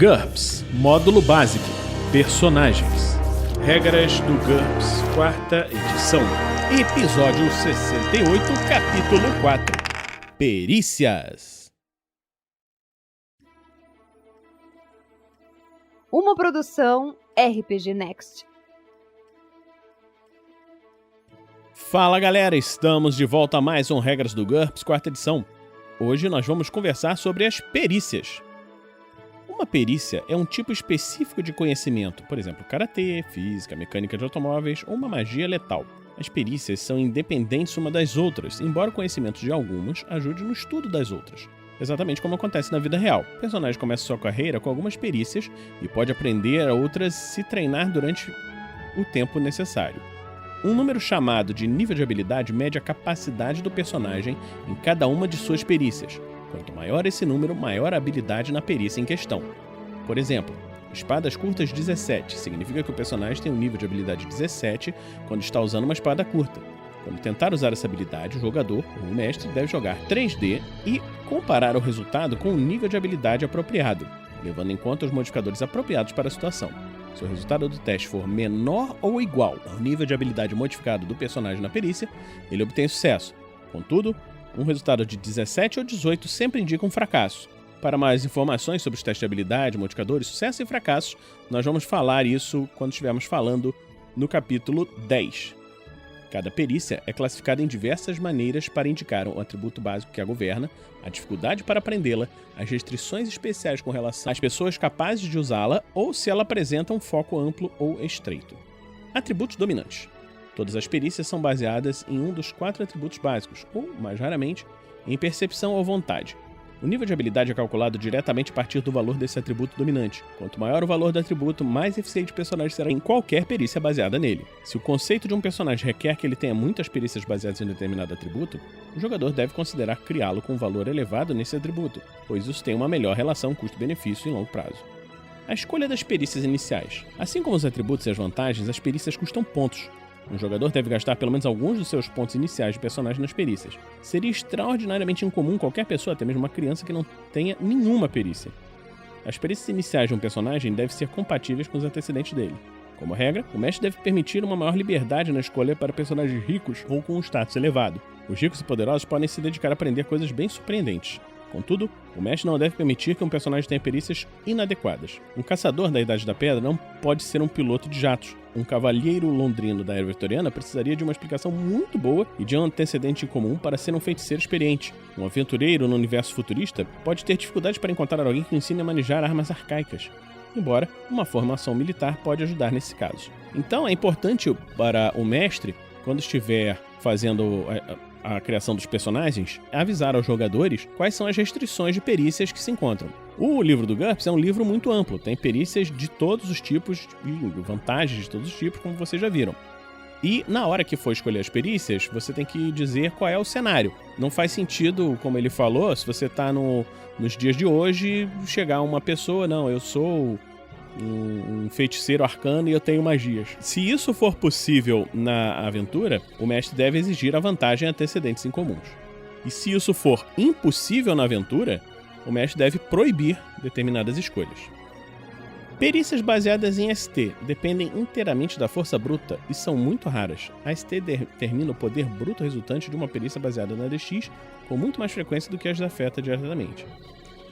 GURPS Módulo Básico Personagens. Regras do GURPS, 4ª edição. Episódio 68, capítulo 4. Perícias. Uma produção RPG Next. Fala galera, estamos de volta a mais um Regras do GURPS, 4ª edição. Hoje nós vamos conversar sobre as perícias. Uma perícia é um tipo específico de conhecimento, por exemplo, karatê, física, mecânica de automóveis ou uma magia letal. As perícias são independentes uma das outras, embora o conhecimento de algumas ajude no estudo das outras. Exatamente como acontece na vida real. O personagem começa sua carreira com algumas perícias e pode aprender a outras se treinar durante o tempo necessário. Um número chamado de nível de habilidade mede a capacidade do personagem em cada uma de suas perícias. Quanto maior esse número, maior a habilidade na perícia em questão. Por exemplo, espadas curtas 17 significa que o personagem tem um nível de habilidade 17 quando está usando uma espada curta. Quando tentar usar essa habilidade, o jogador, ou o mestre, deve jogar 3D e comparar o resultado com o nível de habilidade apropriado, levando em conta os modificadores apropriados para a situação. Se o resultado do teste for menor ou igual ao nível de habilidade modificado do personagem na perícia, ele obtém sucesso. Contudo, um resultado de 17 ou 18 sempre indica um fracasso. Para mais informações sobre os testes de habilidade, modificadores, sucesso e fracassos, nós vamos falar isso quando estivermos falando no capítulo 10. Cada perícia é classificada em diversas maneiras para indicar o atributo básico que a governa, a dificuldade para aprendê-la, as restrições especiais com relação às pessoas capazes de usá-la ou se ela apresenta um foco amplo ou estreito. Atributos dominantes. Todas as perícias são baseadas em um dos 4 atributos básicos, ou, mais raramente, em percepção ou vontade. O nível de habilidade é calculado diretamente a partir do valor desse atributo dominante. Quanto maior o valor do atributo, mais eficiente o personagem será em qualquer perícia baseada nele. Se o conceito de um personagem requer que ele tenha muitas perícias baseadas em um determinado atributo, o jogador deve considerar criá-lo com um valor elevado nesse atributo, pois isso tem uma melhor relação custo-benefício em longo prazo. A escolha das perícias iniciais. Assim como os atributos e as vantagens, as perícias custam pontos. Um jogador deve gastar pelo menos alguns dos seus pontos iniciais de personagem nas perícias. Seria extraordinariamente incomum qualquer pessoa, até mesmo uma criança, que não tenha nenhuma perícia. As perícias iniciais de um personagem devem ser compatíveis com os antecedentes dele. Como regra, o mestre deve permitir uma maior liberdade na escolha para personagens ricos ou com um status elevado. Os ricos e poderosos podem se dedicar a aprender coisas bem surpreendentes. Contudo, o mestre não deve permitir que um personagem tenha perícias inadequadas. Um caçador da Idade da Pedra não pode ser um piloto de jatos. Um cavalheiro londrino da era vitoriana precisaria de uma explicação muito boa e de um antecedente incomum para ser um feiticeiro experiente. Um aventureiro no universo futurista pode ter dificuldade para encontrar alguém que o ensine a manejar armas arcaicas. Embora uma formação militar pode ajudar nesse caso. Então é importante para o mestre, quando estiver fazendo a criação dos personagens, avisar aos jogadores quais são as restrições de perícias que se encontram. O livro do GURPS é um livro muito amplo, tem perícias de todos os tipos e vantagens de todos os tipos, como vocês já viram. E na hora que for escolher as perícias, você tem que dizer qual é o cenário. Não faz sentido, como ele falou, se você está nos dias de hoje, chegar uma pessoa, não, eu sou um feiticeiro arcano e eu tenho magias. Se isso for possível na aventura, o mestre deve exigir a vantagem em antecedentes incomuns. E se isso for impossível na aventura, o mestre deve proibir determinadas escolhas. Perícias baseadas em ST dependem inteiramente da força bruta e são muito raras. A ST determina o poder bruto resultante de uma perícia baseada na DX com muito mais frequência do que as afeta diretamente.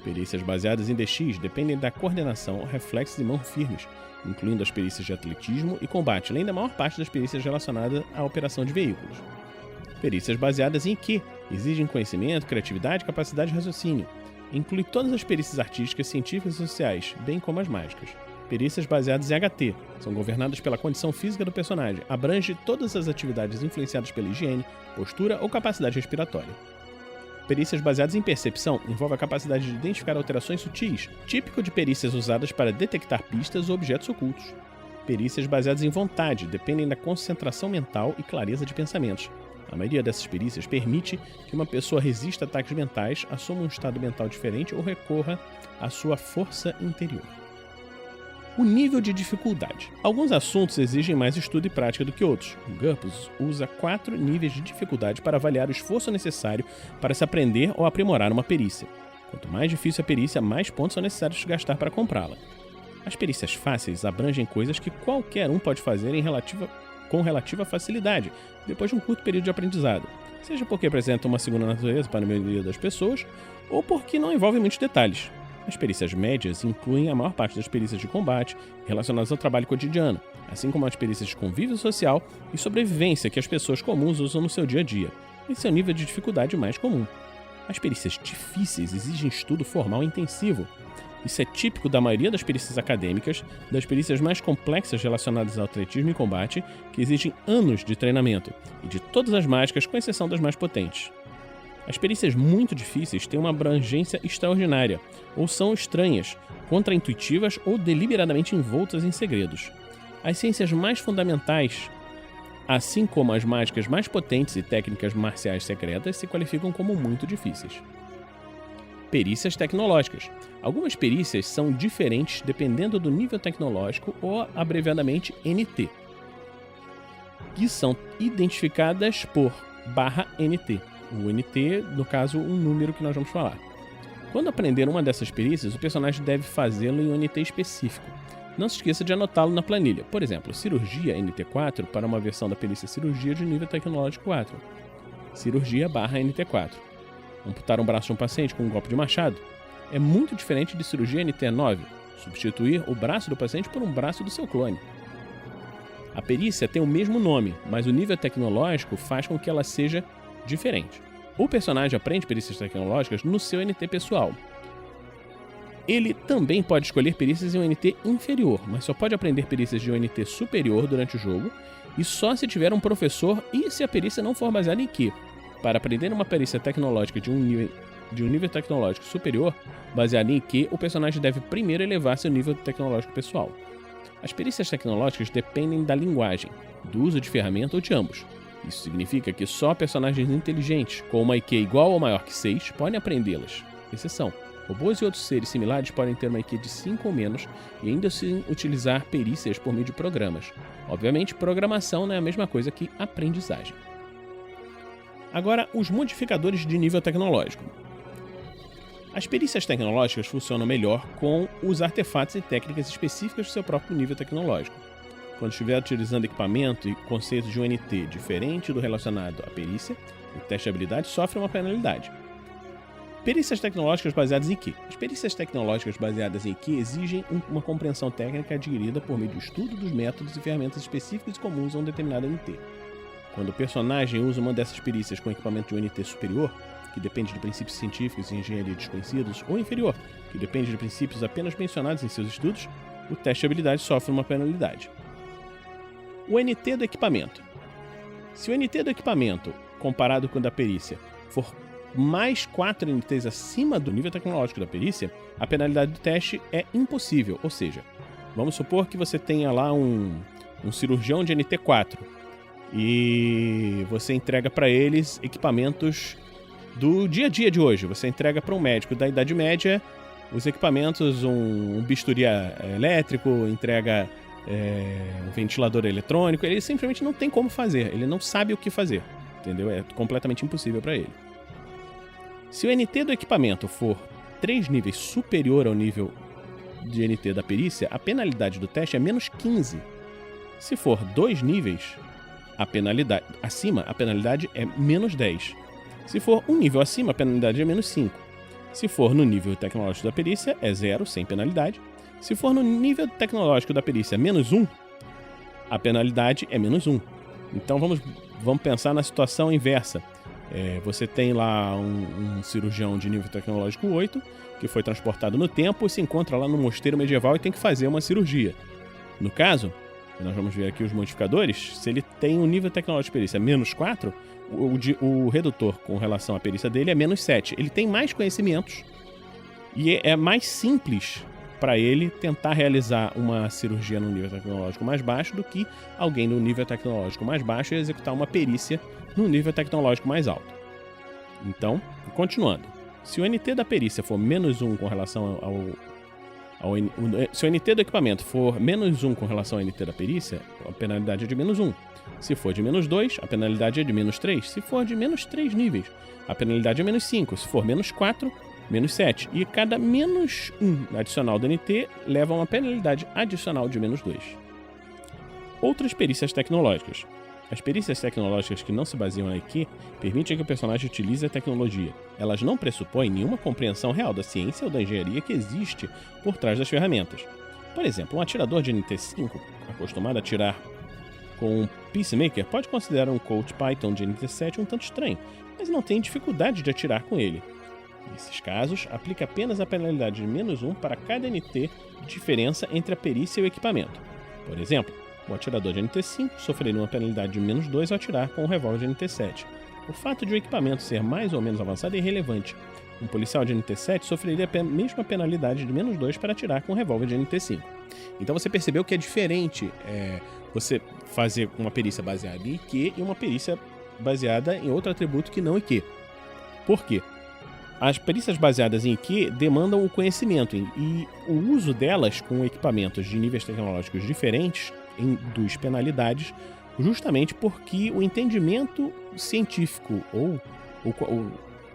Perícias baseadas em DX dependem da coordenação, reflexos e mãos firmes, incluindo as perícias de atletismo e combate, além da maior parte das perícias relacionadas à operação de veículos. Perícias baseadas em IQ exigem conhecimento, criatividade e capacidade de raciocínio. Inclui todas as perícias artísticas, científicas e sociais, bem como as mágicas. Perícias baseadas em HT são governadas pela condição física do personagem, abrange todas as atividades influenciadas pela higiene, postura ou capacidade respiratória. Perícias baseadas em percepção envolvem a capacidade de identificar alterações sutis, típico de perícias usadas para detectar pistas ou objetos ocultos. Perícias baseadas em vontade dependem da concentração mental e clareza de pensamentos. A maioria dessas perícias permite que uma pessoa resista a ataques mentais, assuma um estado mental diferente ou recorra à sua força interior. O nível de dificuldade. Alguns assuntos exigem mais estudo e prática do que outros. O GURPS usa 4 níveis de dificuldade para avaliar o esforço necessário para se aprender ou aprimorar uma perícia. Quanto mais difícil a perícia, mais pontos são necessários gastar para comprá-la. As perícias fáceis abrangem coisas que qualquer um pode fazer com relativa facilidade, depois de um curto período de aprendizado, seja porque apresentam uma segunda natureza para a maioria das pessoas, ou porque não envolvem muitos detalhes. As perícias médias incluem a maior parte das perícias de combate relacionadas ao trabalho cotidiano, assim como as perícias de convívio social e sobrevivência que as pessoas comuns usam no seu dia a dia. Esse é o nível de dificuldade mais comum. As perícias difíceis exigem estudo formal intensivo. Isso é típico da maioria das perícias acadêmicas, das perícias mais complexas relacionadas ao atletismo e combate, que exigem anos de treinamento, e de todas as mágicas, com exceção das mais potentes. As perícias muito difíceis têm uma abrangência extraordinária, ou são estranhas, contraintuitivas ou deliberadamente envoltas em segredos. As ciências mais fundamentais, assim como as mágicas mais potentes e técnicas marciais secretas, se qualificam como muito difíceis. Perícias tecnológicas. Algumas perícias são diferentes dependendo do nível tecnológico, ou abreviadamente NT, que são identificadas por /NT. O NT, no caso, um número que nós vamos falar. Quando aprender uma dessas perícias, o personagem deve fazê-lo em um NT específico. Não se esqueça de anotá-lo na planilha. Por exemplo, cirurgia NT4 para uma versão da perícia cirurgia de nível tecnológico 4. Cirurgia /NT4. Amputar um braço de um paciente com um golpe de machado é muito diferente de cirurgia NT9, substituir o braço do paciente por um braço do seu clone. A perícia tem o mesmo nome, mas o nível tecnológico faz com que ela seja diferente. O personagem aprende perícias tecnológicas no seu NT pessoal. Ele também pode escolher perícias em um NT inferior, mas só pode aprender perícias de um NT superior durante o jogo, e só se tiver um professor e se a perícia não for baseada em Ki. Para aprender uma perícia tecnológica de um nível tecnológico superior, baseada em Ki, o personagem deve primeiro elevar seu nível tecnológico pessoal. As perícias tecnológicas dependem da linguagem, do uso de ferramenta ou de ambos. Isso significa que só personagens inteligentes, com uma IQ igual ou maior que 6, podem aprendê-las. Exceção: robôs e outros seres similares podem ter uma IQ de 5 ou menos e ainda assim utilizar perícias por meio de programas. Obviamente, programação não é a mesma coisa que aprendizagem. Agora, os modificadores de nível tecnológico. As perícias tecnológicas funcionam melhor com os artefatos e técnicas específicas do seu próprio nível tecnológico. Quando estiver utilizando equipamento e conceitos de um NT diferente do relacionado à perícia, o teste de habilidade sofre uma penalidade. Perícias tecnológicas baseadas em Ki. As perícias tecnológicas baseadas em Ki exigem uma compreensão técnica adquirida por meio do estudo dos métodos e ferramentas específicas e comuns a um determinado NT. Quando o personagem usa uma dessas perícias com equipamento de um NT superior, que depende de princípios científicos e engenharia desconhecidos, ou inferior, que depende de princípios apenas mencionados em seus estudos, o teste de habilidade sofre uma penalidade. O NT do equipamento. Se o NT do equipamento, comparado com o da perícia, for mais 4 NTs acima do nível tecnológico da perícia, a penalidade do teste é impossível. Ou seja, vamos supor que você tenha lá um cirurgião de NT4 e você entrega para eles equipamentos do dia a dia de hoje. Você entrega para um médico da Idade Média os equipamentos, um bisturi elétrico, entrega um ventilador eletrônico. Ele simplesmente não tem como fazer, ele não sabe o que fazer, entendeu? É completamente impossível para ele. Se o NT do equipamento for 3 níveis superior ao nível de NT da perícia, a penalidade do teste é menos 15. Se for 2 níveis acima, a penalidade é menos 10. Se for um nível acima, a penalidade é menos 5. Se for no nível tecnológico da perícia, é 0, sem penalidade. Se for no nível tecnológico da perícia menos 1, a penalidade é menos 1. Então vamos pensar na situação inversa. Você tem lá um cirurgião de nível tecnológico 8, que foi transportado no tempo e se encontra lá no mosteiro medieval e tem que fazer uma cirurgia. No caso, nós vamos ver aqui os modificadores, se ele tem um nível tecnológico de perícia menos 4, o redutor com relação à perícia dele é menos 7. Ele tem mais conhecimentos e é mais simples para ele tentar realizar uma cirurgia no nível tecnológico mais baixo do que alguém no nível tecnológico mais baixo e executar uma perícia no nível tecnológico mais alto. Então, continuando. Se o NT da perícia for menos 1 com relação se o NT do equipamento for menos 1 com relação ao NT da perícia, a penalidade é de menos 1. Se for de menos 2, a penalidade é de menos 3. Se for de menos 3 níveis, a penalidade é menos 5. Se for menos 4, -7. E cada -1 adicional do NT leva a uma penalidade adicional de -2. Outras perícias tecnológicas. As perícias tecnológicas que não se baseiam na IQ permitem que o personagem utilize a tecnologia. Elas não pressupõem nenhuma compreensão real da ciência ou da engenharia que existe por trás das ferramentas. Por exemplo, um atirador de NT5, acostumado a atirar com um Peacemaker, pode considerar um Colt Python de NT7 um tanto estranho, mas não tem dificuldade de atirar com ele. Nesses casos, aplica apenas a penalidade de -1 para cada NT de diferença entre a perícia e o equipamento. Por exemplo, o atirador de NT5 sofreria uma penalidade de -2 ao atirar com um revólver de NT7. O fato de o equipamento ser mais ou menos avançado é irrelevante. Um policial de NT7 sofreria a mesma penalidade de -2 para atirar com um revólver de NT5. Então você percebeu que é diferente você fazer uma perícia baseada em IQ e uma perícia baseada em outro atributo que não IQ. Por quê? As perícias baseadas em IQ demandam o conhecimento e o uso delas com equipamentos de níveis tecnológicos diferentes induz penalidades, justamente porque o entendimento científico ou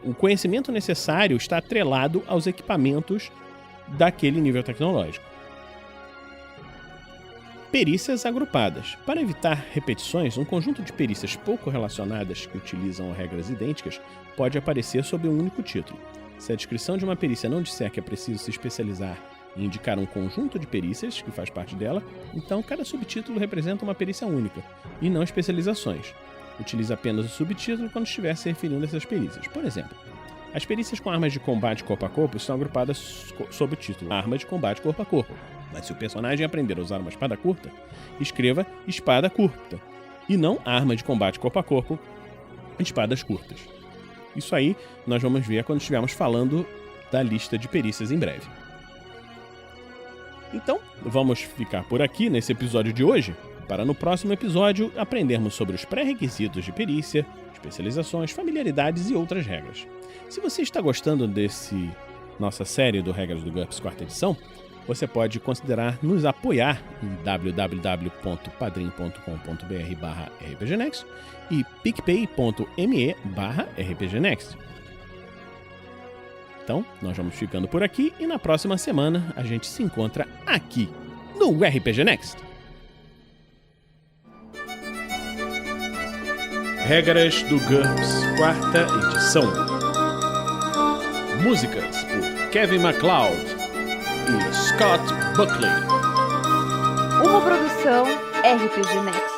o conhecimento necessário está atrelado aos equipamentos daquele nível tecnológico. Perícias agrupadas. Para evitar repetições, um conjunto de perícias pouco relacionadas que utilizam regras idênticas pode aparecer sob um único título. Se a descrição de uma perícia não disser que é preciso se especializar e indicar um conjunto de perícias que faz parte dela, então cada subtítulo representa uma perícia única, e não especializações. Utilize apenas o subtítulo quando estiver se referindo a essas perícias. Por exemplo, as perícias com armas de combate corpo a corpo estão agrupadas sob o título Arma de Combate Corpo a Corpo. Mas se o personagem aprender a usar uma espada curta, escreva Espada Curta, e não Arma de Combate Corpo a Corpo, Espadas Curtas. Isso aí nós vamos ver quando estivermos falando da lista de perícias em breve. Então, vamos ficar por aqui nesse episódio de hoje, para no próximo episódio aprendermos sobre os pré-requisitos de perícia, especializações, familiaridades e outras regras. Se você está gostando desse nossa série do Regras do GURPS 4ª edição, você pode considerar nos apoiar em www.padrim.com.br/rpgnext e picpay.me/rpgnext. Então, nós vamos ficando por aqui e na próxima semana a gente se encontra aqui no RPG Next. Regras do GURPS 4ª edição. Músicas por Kevin MacLeod e Scott Buckley. Uma produção RPG Next.